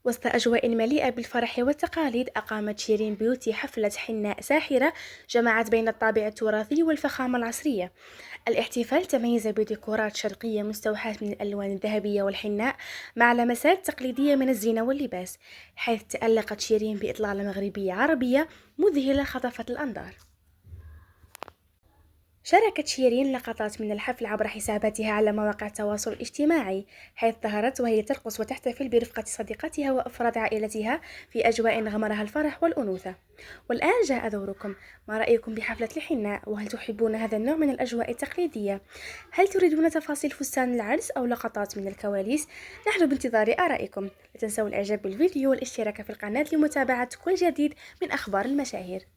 وسط أجواء مليئة بالفرح والتقاليد، أقامت شيرين بيوتي حفلة حناء ساحرة جمعت بين الطابع التراثي والفخامة العصرية. الاحتفال تميز بديكورات شرقية مستوحاة من الألوان الذهبية والحناء مع لمسات تقليدية من الزينة واللباس، حيث تألقت شيرين بإطلالة مغربية عربية مذهلة خطفت الأنظار. شاركت شيرين لقطات من الحفل عبر حساباتها على مواقع التواصل الاجتماعي، حيث ظهرت وهي ترقص وتحتفل برفقة صديقتها وأفراد عائلتها في أجواء غمرها الفرح والأنوثة. والآن جاء دوركم، ما رأيكم بحفلة الحناء؟ وهل تحبون هذا النوع من الأجواء التقليدية؟ هل تريدون تفاصيل فستان العرس أو لقطات من الكواليس؟ نحن بانتظار آرائكم. لا تنسوا الإعجاب بالفيديو والاشتراك في القناة لمتابعة كل جديد من أخبار المشاهير.